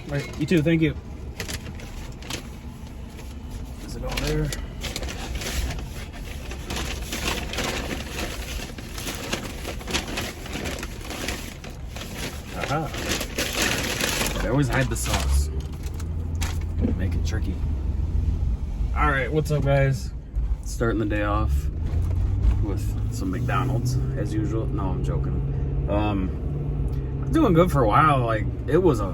Right, you too, thank you. Is it all there? Aha. They always hide the sauce. Make it tricky. Alright, what's up guys? Starting the day off with some McDonald's as usual. No, I'm joking. I'm doing good for a while. Like, it was I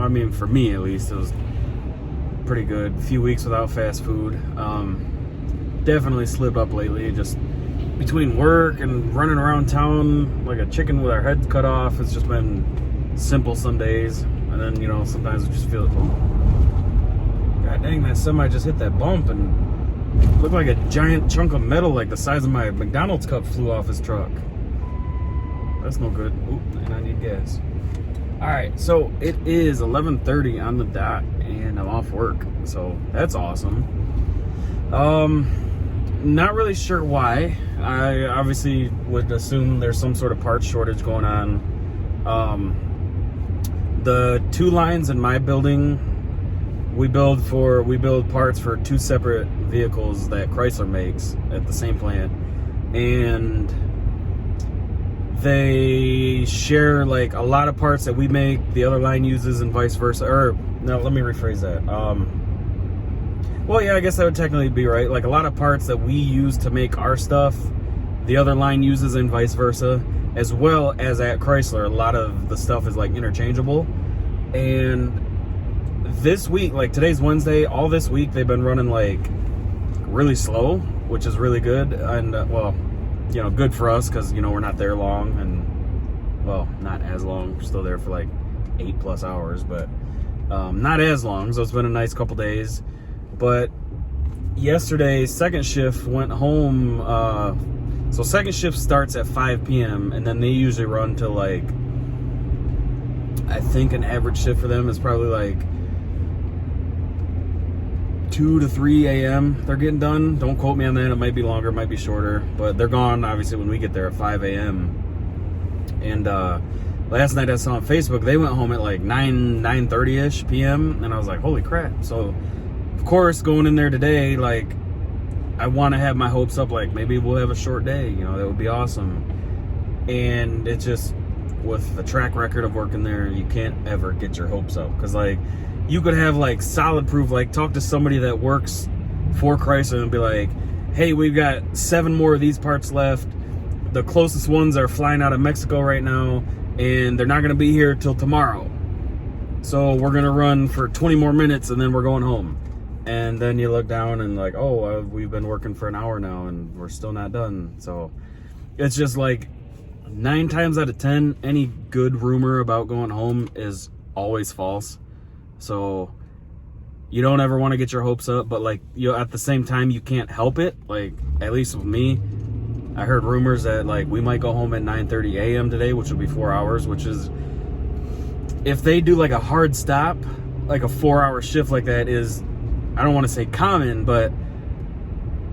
mean, for me at least, it was pretty good. A few weeks without fast food. Definitely slipped up lately. Just between work and running around town like a chicken with our head cut off, it's just been simple some days. And then, you know, sometimes I just feel, oh, god dang, that semi just hit that bump and looked like a giant chunk of metal like the size of my McDonald's cup flew off his truck. That's no good. Oop, and I need gas. Alright, so it is 11:30 on the dot and I'm off work. So that's awesome. Not really sure why. I obviously would assume there's some sort of parts shortage going on. The two lines in my building, we build parts for two separate vehicles that Chrysler makes at the same plant, and they share like a lot of parts that we make, the other line uses, and vice versa. Or no, let me rephrase that. Well, yeah, I guess that would technically be right. Like a lot of parts that we use to make our stuff, the other line uses, and vice versa. As well as at Chrysler, a lot of the stuff is like interchangeable. And this week, like today's Wednesday, all this week they've been running like really slow, which is really good. And well, you know, good for us because, you know, we're not there long, and well, not as long. We're still there for like 8+ hours, but not as long. So it's been a nice couple days. But yesterday, second shift went home. So second shift starts at 5 p.m. and then they usually run till like, I think an average shift for them is probably like 2 to 3 a.m. they're getting done. Don't quote me on that. It might be longer, it might be shorter, but they're gone obviously when we get there at 5 a.m. And last night I saw on Facebook they went home at like 9:30ish p.m. and I was like, holy crap. So of course going in there today, like I want to have my hopes up, like maybe we'll have a short day, you know, that would be awesome. And it just, with the track record of working there, you can't ever get your hopes up, because like you could have like solid proof, like talk to somebody that works for Chrysler and be like, hey, we've got 7 more of these parts left, the closest ones are flying out of Mexico right now and they're not going to be here till tomorrow, so we're going to run for 20 more minutes and then we're going home. And then you look down and like, oh, we've been working for an hour now and we're still not done. So it's just like 9 times out of 10, any good rumor about going home is always false. So you don't ever want to get your hopes up, but like, you at the same time, you can't help it. Like, at least with me, I heard rumors that like we might go home at 9:30 a.m. today, which would be 4 hours, which is, if they do like a hard stop, like a 4-hour shift like that is, I don't want to say common, but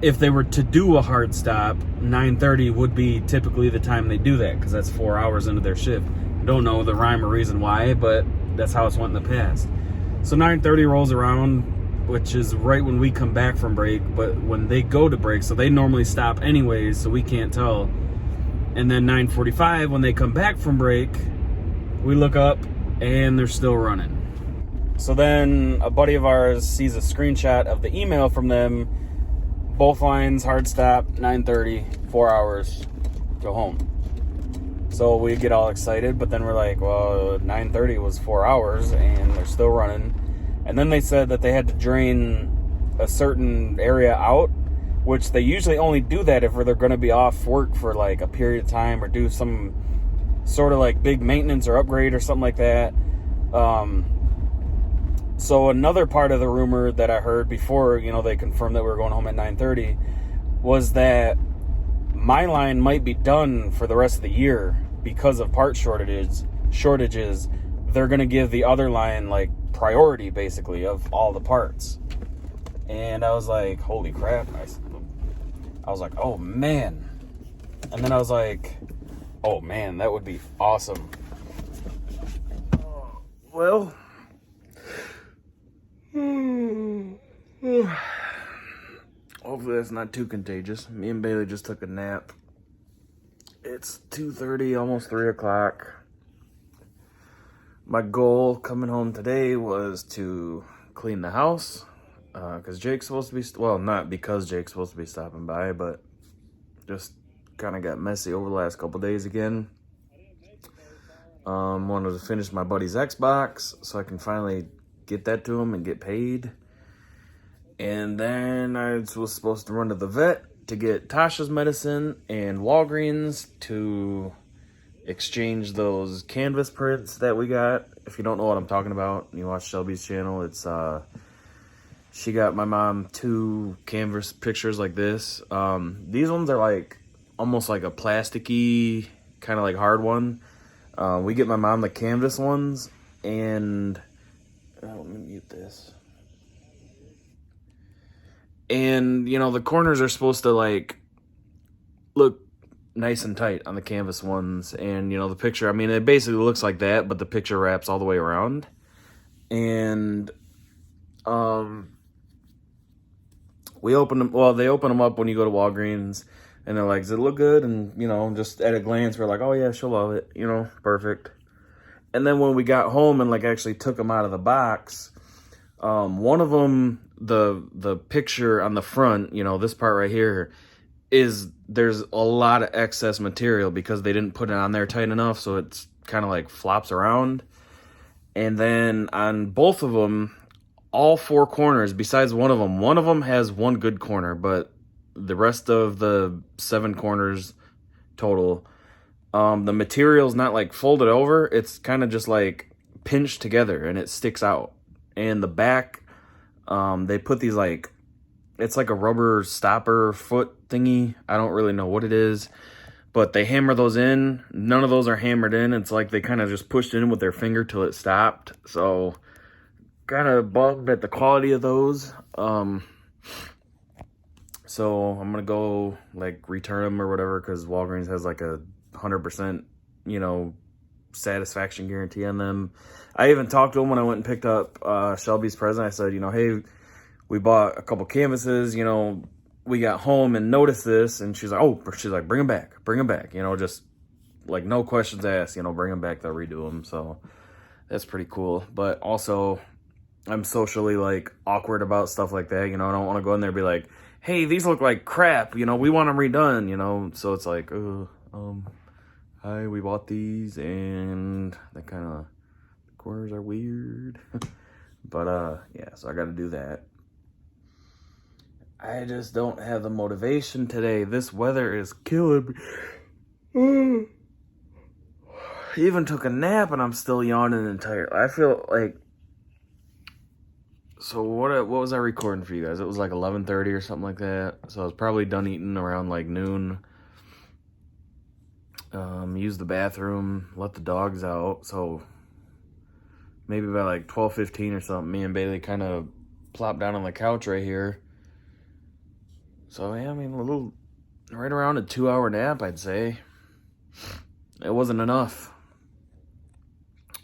if they were to do a hard stop, 9:30 would be typically the time they do that, because that's 4 hours into their shift. I don't know the rhyme or reason why, but that's how it's went in the past. So 9:30 rolls around, which is right when we come back from break, but when they go to break, so they normally stop anyways, so we can't tell. And then 9:45, when they come back from break, we look up and they're still running. So then a buddy of ours sees a screenshot of the email from them. Both lines, hard stop, 9:30, 4 hours, go home. So we get all excited, but then we're like, well, 9:30 was 4 hours and they're still running. And then they said that they had to drain a certain area out, which they usually only do that if they're going to be off work for like a period of time or do some sort of like big maintenance or upgrade or something like that. So another part of the rumor that I heard before, you know, they confirmed that we were going home at 9:30, was that my line might be done for the rest of the year because of part shortages. They're going to give the other line like priority basically of all the parts. And I was like, holy crap. I was like, oh man. And then I was like, oh man, that would be awesome. Well, hopefully that's not too contagious. Me and Bailey just took a nap. It's 2:30, almost 3 o'clock. My goal coming home today was to clean the house. Because Jake's supposed to be, well, not because Jake's supposed to be stopping by, but just kind of got messy over the last couple days again. Wanted to finish my buddy's Xbox so I can finally get that to him and get paid. And then I was supposed to run to the vet to get Tasha's medicine and Walgreens to exchange those canvas prints that we got. If you don't know what I'm talking about, you watch Shelby's channel. It's she got my mom 2 canvas pictures like this. These ones are like almost like a plasticky kind of like hard one. We get my mom the canvas ones, and let me mute this. And you know, the corners are supposed to like look nice and tight on the canvas ones, and you know, the picture, I mean, it basically looks like that, but the picture wraps all the way around. And we opened them, well, they open them up when you go to Walgreens, and they're like, does it look good? And you know, just at a glance, we're like, oh yeah, she'll love it, you know, perfect. And then when we got home and like actually took them out of the box, one of them, the picture on the front, you know, this part right here, there's a lot of excess material because they didn't put it on there tight enough, so it's kind of like flops around. And then on both of them, all 4 corners, besides one of them has one good corner, but the rest of the 7 corners total, the material's not like folded over, it's kind of just like pinched together and it sticks out. And the back, they put these like, it's like a rubber stopper foot thingy. I don't really know what it is, but they hammer those in. None of those are hammered in. It's like they kind of just pushed it in with their finger till it stopped. So kind of bummed at the quality of those. So I'm going to go like return them or whatever, because Walgreens has like a 100%, you know, satisfaction guarantee on them. I even talked to them when I went and picked up Shelby's present. I said, you know, hey, we bought a couple canvases, you know, we got home and noticed this. And she's like, bring them back, you know, just like no questions asked, you know, bring them back, they'll redo them. So that's pretty cool. But also I'm socially like awkward about stuff like that, you know. I don't want to go in there and be like, hey, these look like crap, you know, we want them redone, you know. So it's like, hi, we bought these, and that kind of, the corners are weird. But yeah, so I got to do that. I just don't have the motivation today. This weather is killing me. I even took a nap and I'm still yawning and tired. I feel like, so what was I recording for you guys? It was like 11:30 or something like that. So I was probably done eating around like noon. Used the bathroom, let the dogs out. So maybe by like 12:15 or something, me and Bailey kind of plopped down on the couch right here. So yeah, I mean, a little, right around a 2-hour nap, I'd say. It wasn't enough.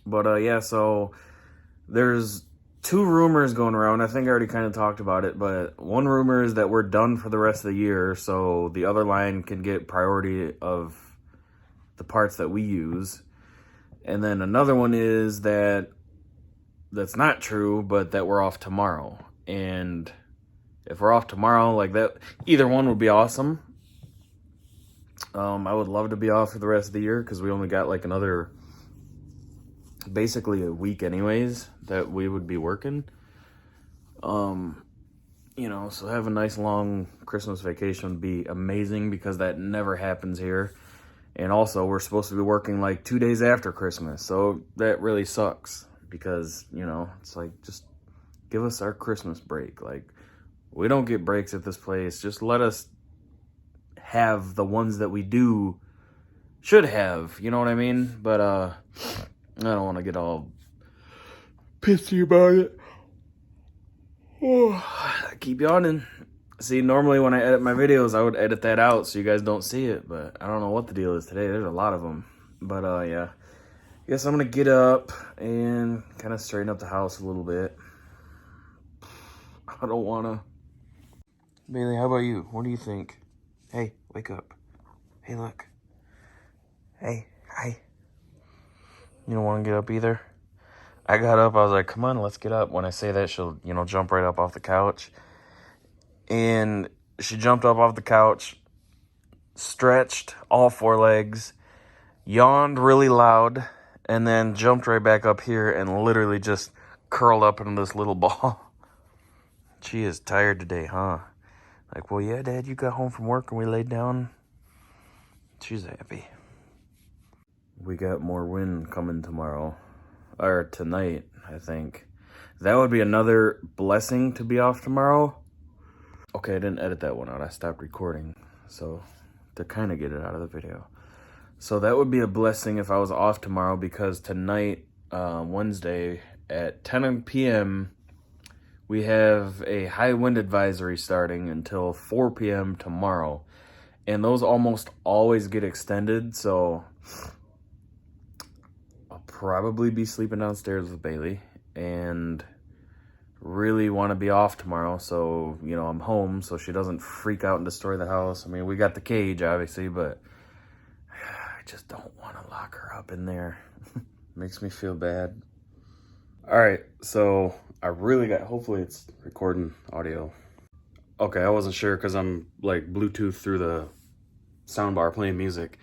But yeah, so there's 2 rumors going around. I think I already kind of talked about it, but one rumor is that we're done for the rest of the year, so the other line can get priority of the parts that we use. And then another one is that that's not true, but that we're off tomorrow. And if we're off tomorrow, like that, either one would be awesome. I would love to be off for the rest of the year, because we only got like another, basically a week anyways, that we would be working. You know, so have a nice long Christmas vacation would be amazing, because that never happens here. And also, we're supposed to be working like 2 days after Christmas, so that really sucks, because, you know, it's like, just give us our Christmas break. Like, we don't get breaks at this place. Just let us have the ones that we should have, you know what I mean? But I don't want to get all pissy about it. Oh, I keep yawning. See, normally when I edit my videos, I would edit that out so you guys don't see it, but I don't know what the deal is today. There's a lot of them. But yeah, Guess I'm gonna get up and kind of straighten up the house a little bit. I don't wanna. Bailey, how about you? What do you think? Hey, wake up. Hey, look. Hey, hi. You don't want to get up either? I got up, I was like, come on, let's get up. When I say that, she'll, jump right up off the couch. And she jumped up off the couch, stretched all four legs, yawned really loud, and then jumped right back up here and literally just curled up into this little ball. She is tired today, huh? Like, well, yeah, Dad, you got home from work and we laid down. She's happy. We got more wind coming tomorrow. Or tonight, I think. That would be another blessing to be off tomorrow. Okay, I didn't edit that one out. I stopped recording. So, to kind of get it out of the video. So that would be a blessing if I was off tomorrow, because tonight, Wednesday, at 10 p.m., we have a high wind advisory starting until 4 p.m. tomorrow. And those almost always get extended, so I'll probably be sleeping downstairs with Bailey and really want to be off tomorrow. So, I'm home so she doesn't freak out and destroy the house. I mean, we got the cage, obviously, but I just don't want to lock her up in there. Makes me feel bad. All right, so I really hopefully it's recording audio. Okay, I wasn't sure because I'm like Bluetooth through the soundbar playing music.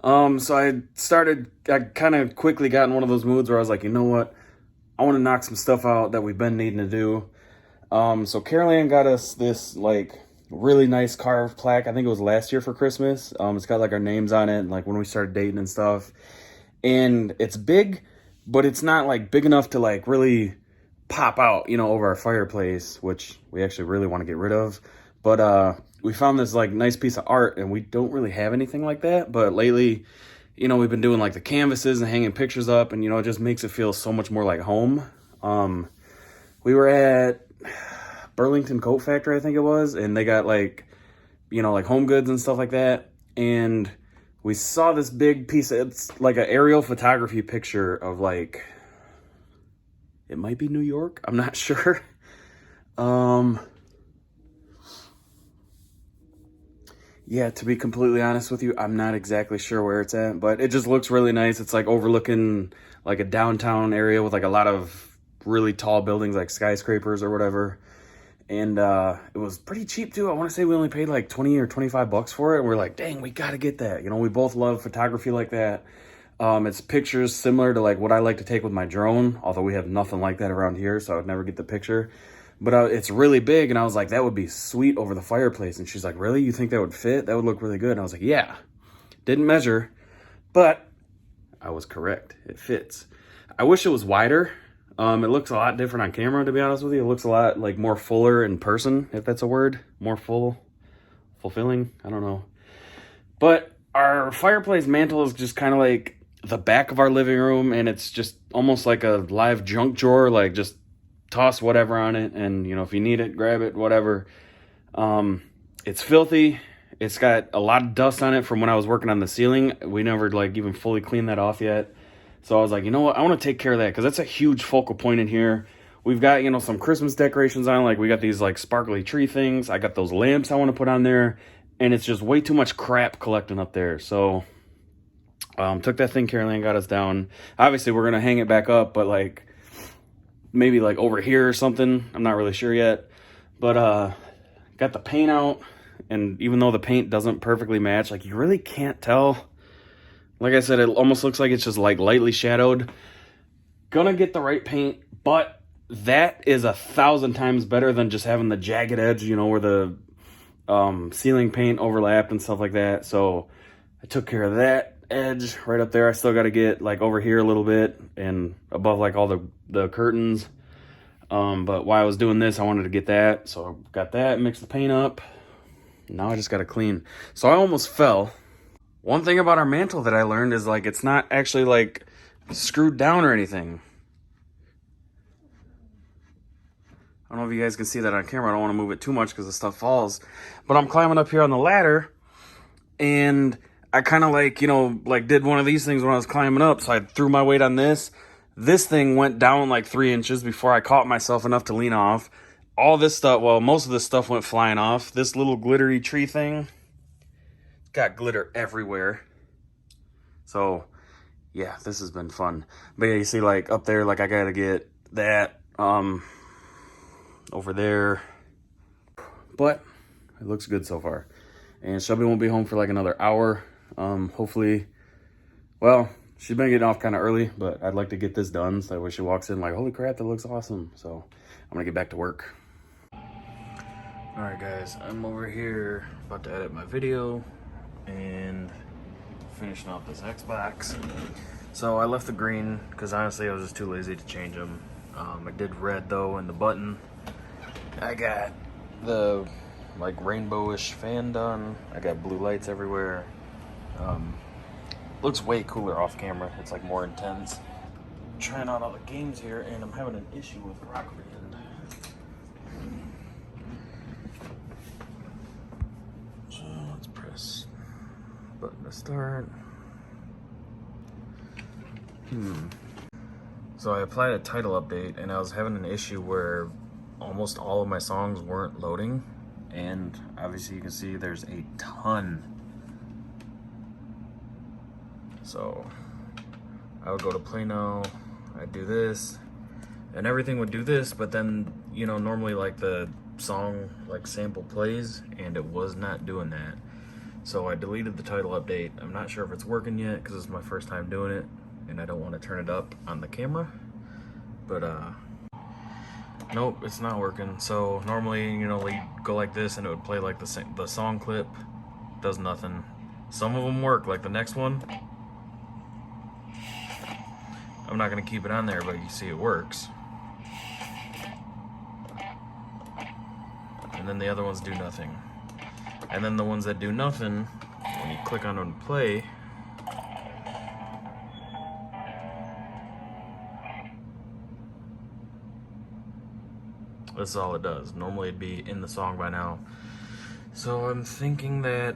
So I kind of quickly got in one of those moods where I was like, you know what? I want to knock some stuff out that we've been needing to do. So Carol Ann got us this like really nice carved plaque. I think it was last year for Christmas. It's got like our names on it and like when we started dating and stuff. And it's big, but it's not like big enough to like really pop out, over our fireplace, which we actually really want to get rid of. But we found this like nice piece of art, and we don't really have anything like that. But lately, we've been doing like the canvases and hanging pictures up, and it just makes it feel so much more like home. We were at Burlington Coat Factory, I think it was, and they got like, like home goods and stuff like that. And we saw this big piece it's like an aerial photography picture of like, it might be New York. I'm not sure. Yeah, to be completely honest with you, I'm not exactly sure where it's at, but it just looks really nice. It's like overlooking like a downtown area with like a lot of really tall buildings, like skyscrapers or whatever. And it was pretty cheap too. I want to say we only paid like 20 or 25 bucks for it. And we're like, dang, we got to get that. We both love photography like that. It's pictures similar to like what I like to take with my drone, although we have nothing like that around here, so I would never get the picture. But it's really big, and I was like, that would be sweet over the fireplace. And she's like, really? You think that would fit? That would look really good. And I was like, yeah. Didn't measure, but I was correct. It fits. I wish it was wider. It looks a lot different on camera, to be honest with you. It looks a lot like more fuller in person, if that's a word. More fulfilling. I don't know. But our fireplace mantle is just kind of like the back of our living room, and it's just almost like a live junk drawer, like just toss whatever on it, and if you need it, grab it, whatever. It's filthy. It's got a lot of dust on it from when I was working on the ceiling. We never like even fully cleaned that off yet. So I was like, you know what? I want to take care of that because that's a huge focal point in here. We've got, some Christmas decorations on. Like we got these like sparkly tree things. I got those lamps I want to put on there, and it's just way too much crap collecting up there. So took that thing Carol Ann got us down. Obviously we're going to hang it back up, but like maybe like over here or something. I'm not really sure yet. But got the paint out, and even though the paint doesn't perfectly match, like you really can't tell. Like I said, it almost looks like it's just like lightly shadowed. Gonna get the right paint, but that is 1,000 times better than just having the jagged edge, where the ceiling paint overlapped and stuff like that. So I took care of that edge right up there. I still got to get like over here a little bit and above like all the curtains. But while I was doing this, I wanted to get that. So I got that, mixed the paint up. Now I just got to clean. So I almost fell. One thing about our mantle that I learned is like it's not actually like screwed down or anything. I don't know if you guys can see that on camera. I don't want to move it too much because the stuff falls. But I'm climbing up here on the ladder, and I kind of like, you know, like did one of these things when I was climbing up. So I threw my weight on this. This thing went down like 3 inches before I caught myself enough to lean off. All this stuff, well, most of this stuff went flying off. This little glittery tree thing got glitter everywhere. So, yeah, this has been fun. But yeah, you see, like, up there, like, I gotta get that, over there. But it looks good so far. And Shelby won't be home for, like, another hour. Hopefully, well, she's been getting off kind of early, but I'd like to get this done so that way she walks in like, holy crap, that looks awesome. So I'm gonna get back to work. All right, guys, I'm over here about to edit my video and finishing off this Xbox. So I left the green because honestly I was just too lazy to change them. I did red though in the button. I got the like rainbowish fan done. I got blue lights everywhere. Looks way cooler off camera. It's like more intense. I'm trying out all the games here and I'm having an issue with Rock Band. So let's press button to start. So I applied a title update and I was having an issue where almost all of my songs weren't loading. And obviously you can see there's a ton. So I would go to play now, I'd do this, and everything would do this, but then, you know, normally like the song like sample plays and it was not doing that. So I deleted the title update. I'm not sure if it's working yet because it's my first time doing it and I don't want to turn it up on the camera. But nope, it's not working. So normally, you know, we go like this and it would play like the song clip. Does nothing. Some of them work, like the next one. I'm not gonna keep it on there, but you see it works. And then the other ones do nothing. And then the ones that do nothing, when you click on them to play, that's all it does. Normally it'd be in the song by now. So I'm thinking that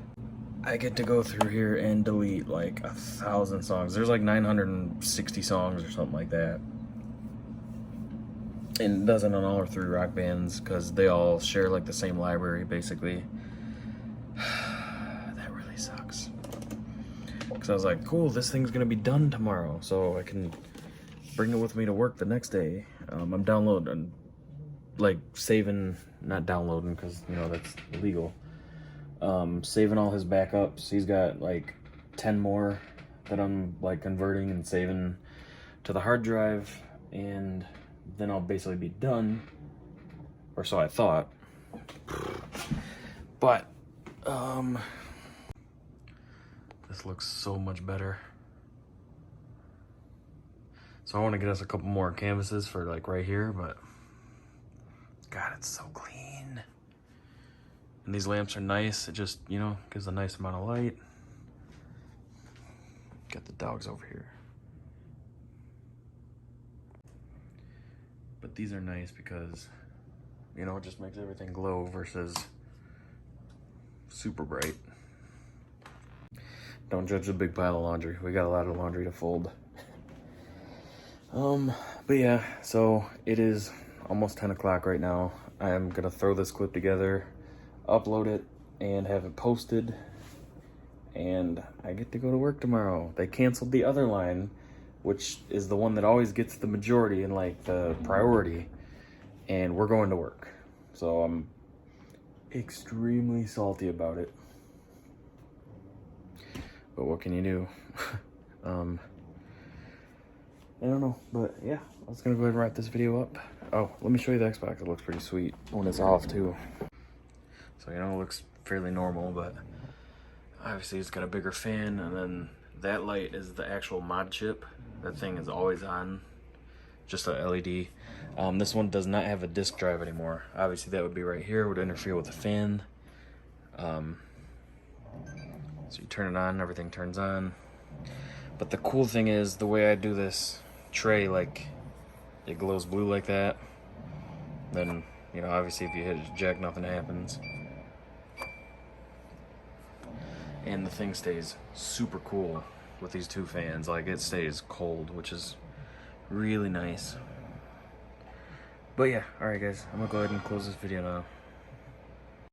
I get to go through here and delete like 1,000 songs. There's like 960 songs or something like that. And it doesn't on all three rock bands because they all share like the same library basically. That really sucks. Because I was like, cool, this thing's gonna be done tomorrow, so I can bring it with me to work the next day. I'm downloading, like saving, not downloading because, you know, that's illegal. Saving all his backups. He's got like 10 more that I'm like converting and saving to the hard drive, and then I'll basically be done, or so I thought. But this looks so much better. So I want to get us a couple more canvases for like right here, but God, it's so clean. And these lamps are nice. It just, you know, gives a nice amount of light. Got the dogs over here. But these are nice because, you know, it just makes everything glow versus super bright. Don't judge the big pile of laundry. We got a lot of laundry to fold. But yeah, so it is almost 10 o'clock right now. I am gonna throw this clip together, upload it, and have it posted. And I get to go to work tomorrow. They canceled the other line, which is the one that always gets the majority and like the priority. And we're going to work. So I'm extremely salty about it. But what can you do? I don't know, but yeah, I was gonna go ahead and wrap this video up. Oh, let me show you the Xbox. It looks pretty sweet when it's off too. So, you know, it looks fairly normal, but obviously it's got a bigger fan, and then that light is the actual mod chip. That thing is always on, just a LED. This one does not have a disk drive anymore. Obviously that would be right here, would interfere with the fan. So you turn it on, everything turns on. But the cool thing is the way I do this tray, like it glows blue like that. Then, you know, obviously if you hit eject, nothing happens. and the thing stays super cool with these two fans. Like, it stays cold, which is really nice. But yeah, alright guys, I'm gonna go ahead and close this video now.